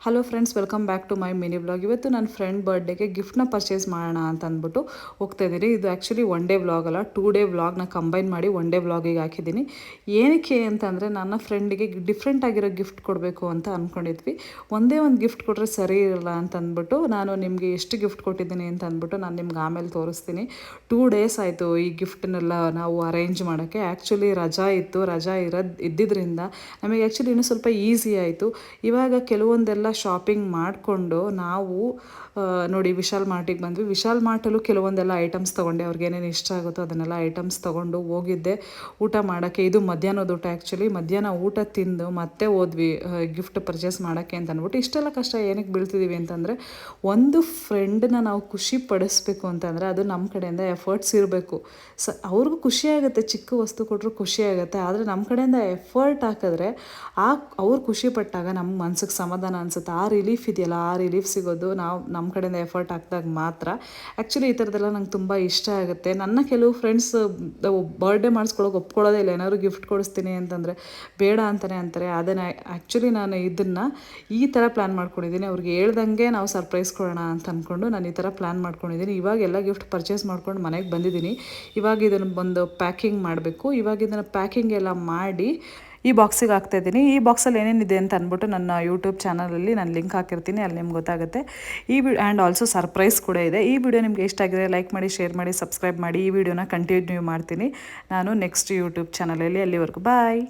Hello friends, welcome back to my mini blog. ಇವತ್ತು ನನ್ನ friend ಬರ್ಡೇಗೆ ಗಿಫ್ಟ್ನ purchase ಮಾಡೋಣ ಅಂತ ಅಂದ್ಬಿಟ್ಟು ಹೋಗ್ತಾ ಇದ್ದೀನಿ. ಇದು ಆ್ಯಕ್ಚುಲಿ 1 ಡೇ ವ್ಲಾಗ್ ಅಲ್ಲ, 2 ಡೇ ವ್ಲಾಗ್ನ ಕಂಬೈನ್ ಮಾಡಿ 1 ಡೇ ವ್ಲಾಗಿಗೆ ಹಾಕಿದ್ದೀನಿ. ಏನಕ್ಕೆ ಅಂತಂದರೆ ನನ್ನ ಫ್ರೆಂಡಿಗೆ ಡಿಫ್ರೆಂಟ್ ಆಗಿರೋ ಗಿಫ್ಟ್ ಕೊಡಬೇಕು ಅಂತ ಅಂದ್ಕೊಂಡಿದ್ವಿ. ಒಂದೇ ಒಂದು ಗಿಫ್ಟ್ ಕೊಟ್ಟರೆ ಸರಿ ಇರಲ್ಲ ಅಂತ ಅಂದ್ಬಿಟ್ಟು ನಾನು ನಿಮಗೆ ಎಷ್ಟು ಗಿಫ್ಟ್ ಕೊಟ್ಟಿದ್ದೀನಿ ಅಂತ ಅಂದ್ಬಿಟ್ಟು ನಾನು ನಿಮ್ಗೆ ಆಮೇಲೆ ತೋರಿಸ್ತೀನಿ. 2 ಡೇಸ್ ಆಯಿತು ಈ ಗಿಫ್ಟನ್ನೆಲ್ಲ ನಾವು ಅರೇಂಜ್ ಮಾಡೋಕ್ಕೆ. ಆ್ಯಕ್ಚುಲಿ ರಜಾ ಇದ್ದಿದ್ದರಿಂದ ನಮಗೆ ಆ್ಯಕ್ಚುಲಿ ಇನ್ನೂ ಸ್ವಲ್ಪ ಈಸಿ ಆಯಿತು. ಇವಾಗ ಕೆಲವೊಂದೆಲ್ಲ ಶಾಪಿಂಗ್ ಮಾಡಿಕೊಂಡು ನಾವು ನೋಡಿ ವಿಶಾಲ್ ಮಾರ್ಟಿಗೆ ಬಂದ್ವಿ. ವಿಶಾಲ್ ಮಾರ್ಟಲ್ಲೂ ಕೆಲವೊಂದೆಲ್ಲ ಐಟಮ್ಸ್ ತೊಗೊಂಡೆ, ಅವ್ರಿಗೆ ಏನೇನು ಇಷ್ಟ ಆಗುತ್ತೋ ಅದನ್ನೆಲ್ಲ ಐಟಮ್ಸ್ ತೊಗೊಂಡು ಹೋಗಿದ್ದೆ ಊಟ ಮಾಡೋಕ್ಕೆ. ಇದು ಮಧ್ಯಾಹ್ನದ ಊಟ. ಆ್ಯಕ್ಚುಲಿ ಮಧ್ಯಾಹ್ನ ಊಟ ತಿಂದು ಮತ್ತೆ ಹೋದ್ವಿ ಗಿಫ್ಟ್ ಪರ್ಚೇಸ್ ಮಾಡೋಕ್ಕೆ ಅಂತ ಅಂದ್ಬಿಟ್ಟು. ಇಷ್ಟೆಲ್ಲ ಕಷ್ಟ ಏನಕ್ಕೆ ಬೀಳ್ತಿದ್ದೀವಿ ಅಂತಂದರೆ, ಒಂದು ಫ್ರೆಂಡನ್ನ ನಾವು ಖುಷಿ ಪಡಿಸ್ಬೇಕು ಅಂತಂದರೆ ಅದು ನಮ್ಮ ಕಡೆಯಿಂದ ಎಫರ್ಟ್ಸ್ ಇರಬೇಕು. ಅವ್ರಿಗೂ ಖುಷಿಯಾಗುತ್ತೆ, ಚಿಕ್ಕ ವಸ್ತು ಕೊಟ್ಟರು ಖುಷಿಯಾಗುತ್ತೆ. ಆದರೆ ನಮ್ಮ ಕಡೆಯಿಂದ ಎಫರ್ಟ್ ಹಾಕಿದ್ರೆ ಅವ್ರು ಖುಷಿ ಪಟ್ಟಾಗ ನಮ್ಮ ಮನ್ಸಿಗೆ ಸಮಾಧಾನ ಅನಿಸುತ್ತೆ. ಆ ರಿಲೀಫ್ ಇದೆಯಲ್ಲ, ಆ ರಿಲೀಫ್ ಸಿಗೋದು ನಾವು ನಮ್ಮ ಕಡೆಯಿಂದ ಎಫರ್ಟ್ ಹಾಕಿದಾಗ ಮಾತ್ರ. ಆ್ಯಕ್ಚುಲಿ ಈ ಥರದ್ದೆಲ್ಲ ನಂಗೆ ತುಂಬ ಇಷ್ಟ ಆಗುತ್ತೆ. ನನ್ನ ಕೆಲವು ಫ್ರೆಂಡ್ಸ್ ಬರ್ಡೇ ಮಾಡಿಸ್ಕೊಳಕ್ಕೆ ಒಪ್ಕೊಳ್ಳೋದೇ ಇಲ್ಲ. ಏನಾದ್ರು ಗಿಫ್ಟ್ ಕೊಡಿಸ್ತೀನಿ ಅಂತಂದರೆ ಬೇಡ ಅಂತಲೇ ಅಂತಾರೆ. ಅದನ್ನು ಆ್ಯಕ್ಚುಲಿ ನಾನು ಇದನ್ನು ಈ ಥರ ಪ್ಲ್ಯಾನ್ ಮಾಡ್ಕೊಂಡಿದ್ದೀನಿ. ಅವ್ರಿಗೆ ಹೇಳ್ದಂಗೆ ನಾವು ಸರ್ಪ್ರೈಸ್ ಕೊಡೋಣ ಅಂತ ಅಂದ್ಕೊಂಡು ನಾನು ಈ ಥರ ಪ್ಲ್ಯಾನ್ ಮಾಡ್ಕೊಂಡಿದ್ದೀನಿ. ಇವಾಗ ಎಲ್ಲ ಗಿಫ್ಟ್ ಪರ್ಚೇಸ್ ಮಾಡ್ಕೊಂಡು ಮನೆಗೆ ಬಂದಿದ್ದೀನಿ. ಇವಾಗ ಇದನ್ನು ಬಂದು ಪ್ಯಾಕಿಂಗ್ ಮಾಡಬೇಕು. ಇವಾಗ ಇದನ್ನು ಪ್ಯಾಕಿಂಗ್ ಎಲ್ಲ ಮಾಡಿ ಈ ಬಾಕ್ಸಿಗೆ ಹಾಕ್ತಾಯಿದ್ದೀನಿ. ಈ ಬಾಕ್ಸಲ್ಲಿ ಏನೇನಿದೆ ಅಂತ ಅಂದ್ಬಿಟ್ಟು ನನ್ನ ಯೂಟ್ಯೂಬ್ ಚಾನಲಲ್ಲಿ ನಾನು ಲಿಂಕ್ ಹಾಕಿರ್ತೀನಿ, ಅಲ್ಲಿ ನಿಮ್ಗೆ ಗೊತ್ತಾಗುತ್ತೆ. ಆ್ಯಂಡ್ ಆಲ್ಸೋ ಸರ್ಪ್ರೈಸ್ ಕೂಡ ಇದೆ. ಈ ವಿಡಿಯೋ ನಿಮಗೆ ಇಷ್ಟ ಆಗಿದೆ ಲೈಕ್ ಮಾಡಿ, ಶೇರ್ ಮಾಡಿ, ಸಬ್ಸ್ಕ್ರೈಬ್ ಮಾಡಿ. ಈ ವಿಡಿಯೋನ ಕಂಟಿನ್ಯೂ ಮಾಡ್ತೀನಿ ನಾನು ನೆಕ್ಸ್ಟ್ ಯೂಟ್ಯೂಬ್ ಚಾನಲಲ್ಲಿ. ಅಲ್ಲಿವರೆಗೂ ಬಾಯ್.